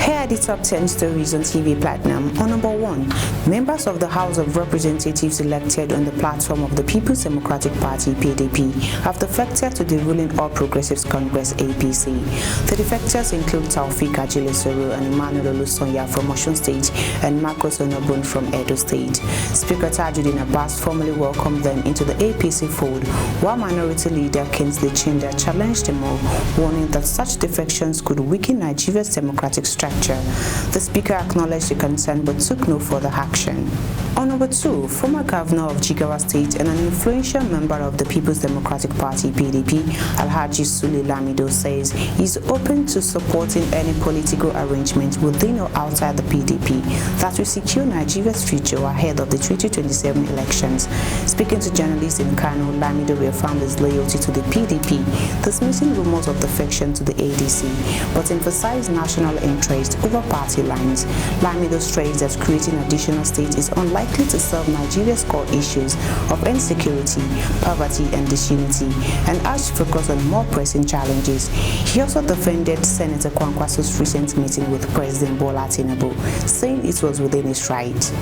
Here are the top 10 stories on TV Platinum. On number 1, members of the House of Representatives elected on the platform of the People's Democratic Party (PDP) have defected to the ruling All Progressives Congress (APC). The defectors include Taufik Ajilesoro and Emmanuel Olusonya from Osun State and Marcos Onobun from Edo State. Speaker Tajuddin Abbas formally welcomed them into the APC fold, while Minority Leader Kingsley Chinda challenged them all, warning that such defections could weaken Nigeria's democratic structure. The Speaker acknowledged the concern but took no further action. On number 2, former governor of Jigawa State and an influential member of the People's Democratic Party (PDP), Alhaji Sule Lamido, says he's open to supporting any political arrangement within or outside the PDP that will secure Nigeria's future ahead of the 2027 elections. Speaking to journalists in Kano, Lamido reaffirmed his loyalty to the PDP, dismissing rumors of defection to the ADC, but emphasized national interest over party lines. Lamido stressed that creating additional states is unlikely to solve Nigeria's core issues of insecurity, poverty, and disunity, and urged focus on more pressing challenges. He also defended Senator Kwankwaso's recent meeting with President Bola Tinubu, saying it was within his right.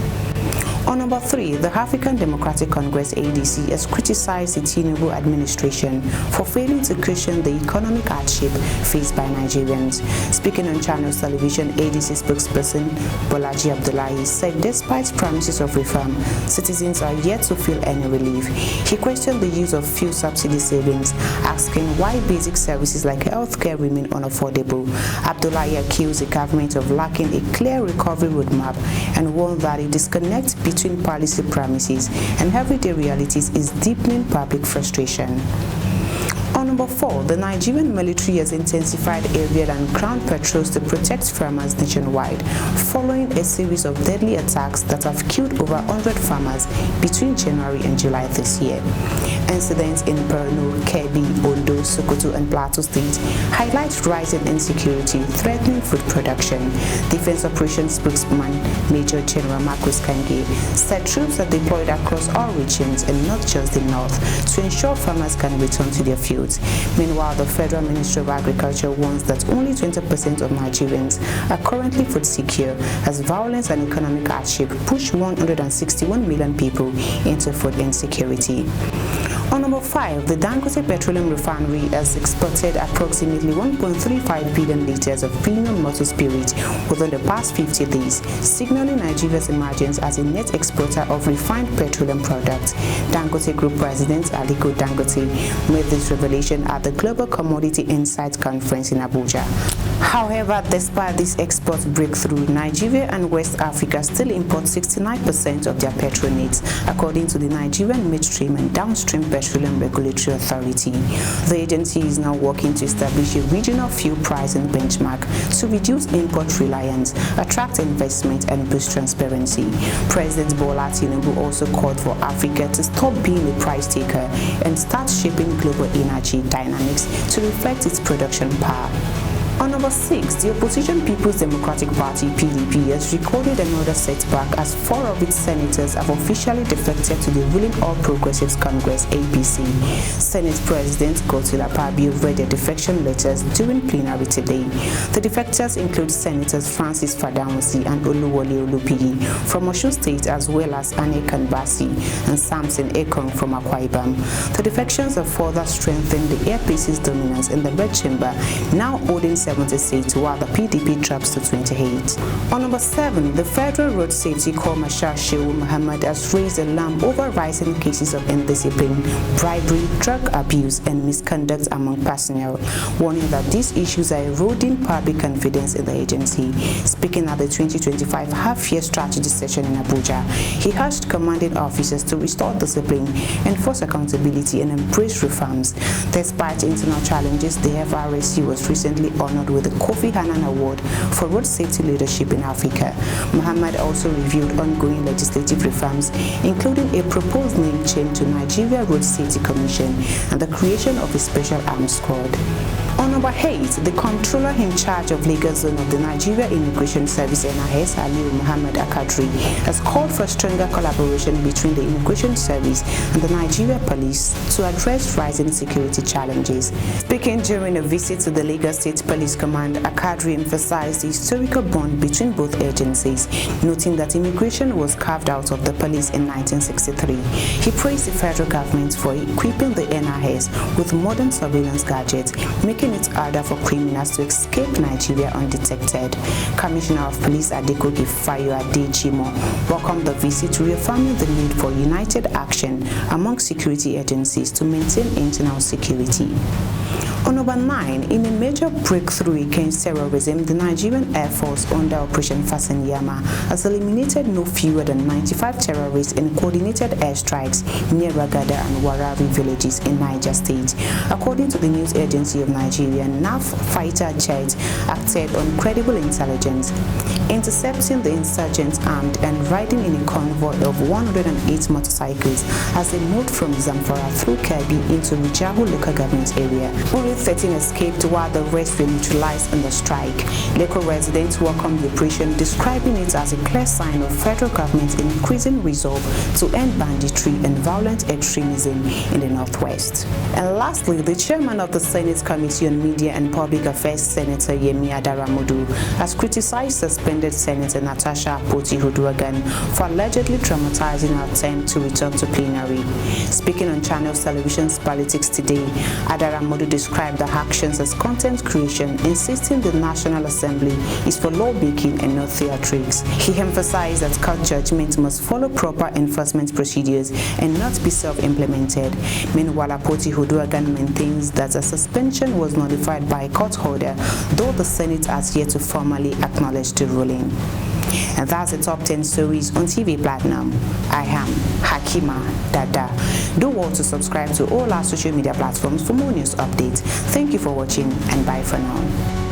On number 3, the African Democratic Congress (ADC) has criticized the Tinubu administration for failing to cushion the economic hardship faced by Nigerians. Speaking on Channels Television, ADC spokesperson Bolaji Abdullahi said despite promises of reform, citizens are yet to feel any relief. He questioned the use of fuel subsidy savings, asking why basic services like healthcare remain unaffordable. Abdullahi accused the government of lacking a clear recovery roadmap and warned that a disconnect between policy promises and everyday realities is deepening public frustration. On number 4, the Nigerian military has intensified aerial and ground patrols to protect farmers nationwide, following a series of deadly attacks that have killed over 100 farmers between January and July this year. Incidents in Borno, Kebbi, Ondo, Sokoto, and Plateau states highlight rising insecurity threatening food production. Defense Operations spokesman Major General Marcus Kange said troops are deployed across all regions and not just the north to ensure farmers can return to their fields. Meanwhile, the Federal Ministry of Agriculture warns that only 20% of Nigerians are currently food secure, as violence and economic hardship push 161 million people into food insecurity. On number 5, the Dangote Petroleum Refinery has exported approximately 1.35 billion liters of premium motor spirit within the past 50 days, signaling Nigeria's emergence as a net exporter of refined petroleum products. Dangote Group President Aliko Dangote made this revelation at the Global Commodity Insight Conference in Abuja. However, despite this export breakthrough, Nigeria and West Africa still import 69% of their petrol needs, according to the Nigerian Midstream and Downstream Petroleum Regulatory Authority. The agency is now working to establish a regional fuel pricing benchmark to reduce import reliance, attract investment, and boost transparency. President Bola Tinubu also called for Africa to stop being a price taker and start shaping global energy dynamics to reflect its production power. On number 6, the opposition People's Democratic Party (PDP) has recorded another setback as 4 of its senators have officially defected to the ruling All Progressives Congress (APC). Senate President Godswill Akpabio read their defection letters during plenary today. The defectors include Senators Francis Fadamsi and Oluwole Olupiyi from Osun State, as well as Ane Kanbasi and Samson Ekong from Akwa Ibom. The defections have further strengthened the APC's dominance in the Red Chamber, now holding 70 seats, while the PDP drops to 28. On number 7, the Federal Road Safety Corps Marshal Shehu Muhammad has raised alarm over rising cases of indiscipline, bribery, drug abuse, and misconduct among personnel, warning that these issues are eroding public confidence in the agency. Speaking at the 2025 half-year strategy session in Abuja, he urged commanding officers to restore discipline, enforce accountability, and embrace reforms. Despite internal challenges, the FRSC was recently honored with the Kofi Annan Award for Road Safety Leadership in Africa. Muhammad also reviewed ongoing legislative reforms, including a proposed name change to Nigeria Road Safety Commission and the creation of a special armed squad. On number 8, the controller in charge of Lagos Zone of the Nigeria Immigration Service NIS, Aliu Muhammad Akadri, has called for stronger collaboration between the Immigration Service and the Nigeria Police to address rising security challenges. Speaking during a visit to the Lagos State Police Command, Akadri emphasized the historical bond between both agencies, noting that immigration was carved out of the police in 1963. He praised the federal government for equipping the NIS with modern surveillance gadgets, making it harder for criminals to escape Nigeria undetected. Commissioner of Police Adekoke Fayo Adejimo welcomed the visit, reaffirming the need for united action among security agencies to maintain internal security. On number 9, in a major breakthrough against terrorism, the Nigerian Air Force under Operation Fasanyama has eliminated no fewer than 95 terrorists in coordinated airstrikes near Ragada and Warawi villages in Niger State. According to the news agency of Nigeria, NAF fighter jets acted on credible intelligence, intercepting the insurgents armed and riding in a convoy of 108 motorcycles as they moved from Zamfara through Kebbi into Rijahu local government area. Only 13 escaped while the rest were neutralized in the strike. Local residents welcomed the operation, describing it as a clear sign of federal government's increasing resolve to end banditry and violent extremism in the Northwest. And lastly, the chairman of the Senate Committee on Media and Public Affairs, Senator Yemi Adaramodu, has criticized suspended Senator Natasha Akpoti-Uduaghan for allegedly traumatizing her attempt to return to plenary. Speaking on Channels Television's Politics Today, Adaramodu described the actions as content creation, insisting the National Assembly is for lawmaking and not theatrics. He emphasized that court judgment must follow proper enforcement procedures and not be self-implemented. Meanwhile, Akpoti-Uduaghan maintains that a suspension was notified by a court order, though the Senate has yet to formally acknowledge the ruling. And that's the top 10 stories on TV Platinum. I am Hakima Dada. Do well to subscribe to all our social media platforms for more news updates. Thank you for watching and bye for now.